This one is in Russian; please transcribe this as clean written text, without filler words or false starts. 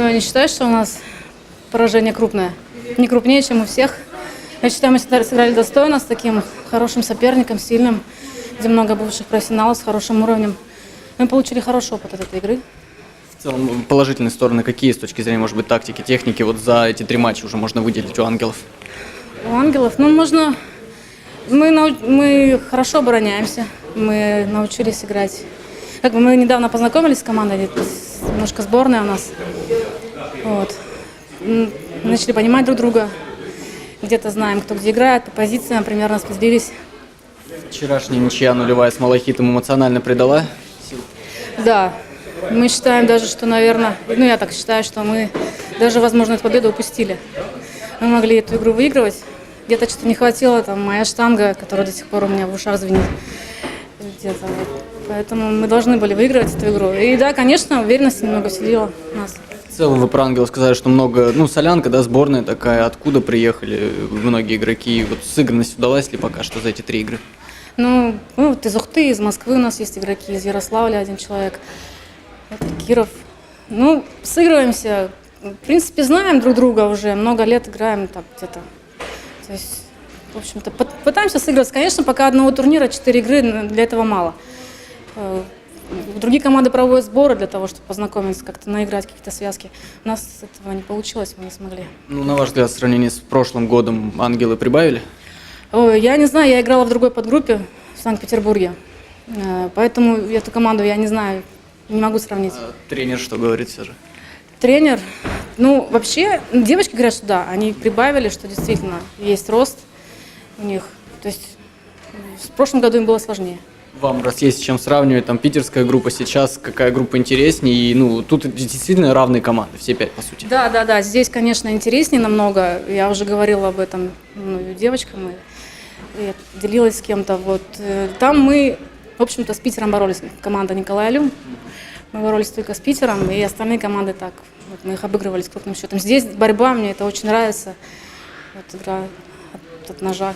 я не считаю, что у нас поражение крупное. Не крупнее, чем у всех. Я считаю, мы сыграли достойно, с таким хорошим соперником, сильным, где много бывших профессионалов с хорошим уровнем. Мы получили хороший опыт от этой игры. В целом, положительные стороны какие с точки зрения, может быть, тактики, техники? Вот за эти 3 матча уже можно выделить у ангелов. У ангелов, ну, можно... Мы хорошо обороняемся, мы научились играть. Как бы мы недавно познакомились с командой, немножко сборная у нас. Вот. Начали понимать друг друга. Где-то знаем, кто где играет, по позициям примерно распределились. Вчерашняя ничья 0-0 с Малахитом эмоционально придала? Да, мы считаем даже, что, наверное, ну я так считаю, что мы даже, возможно, эту победу упустили. Мы могли эту игру выигрывать. Где-то что-то не хватило, там моя штанга, которая до сих пор у меня в ушах звенит. Где-то. Поэтому мы должны были выигрывать эту игру. И да, конечно, уверенность немного вселила нас. В целом вы про ангелов сказали, что много, ну, солянка, да, сборная такая, откуда приехали многие игроки. Вот сыгранность удалась ли пока что за эти 3 игры? Ну, вот из Ухты, из Москвы у нас есть игроки, из Ярославля 1 человек, вот Киров. Ну, сыгрываемся, в принципе, знаем друг друга уже, много лет играем так где-то. То есть, в общем-то, пытаемся сыгрываться. Конечно, пока одного турнира, 4 игры, для этого мало. Другие команды проводят сборы для того, чтобы познакомиться, как-то наиграть какие-то связки. У нас этого не получилось, мы не смогли. Ну, на ваш взгляд, в сравнении с прошлым годом ангелы прибавили? Ой, я не знаю, я играла в другой подгруппе в Санкт-Петербурге, поэтому эту команду я не знаю, не могу сравнить. А тренер что говорит все же? Тренер, ну вообще, девочки говорят, что да, они прибавили, что действительно есть рост у них. То есть в прошлом году им было сложнее. Вам, раз есть с чем сравнивать, там питерская группа сейчас, какая группа интереснее, и ну тут действительно равные команды, все 5 по сути. Да, здесь, конечно, интереснее намного, я уже говорила об этом девочкам, и делилась с кем-то. Вот. Там мы, в общем-то, с Питером боролись, команда Николая Лю, мы боролись только с Питером, и остальные команды так, вот, мы их обыгрывали с крупным счетом. Здесь борьба, мне это очень нравится, вот игра от ножа.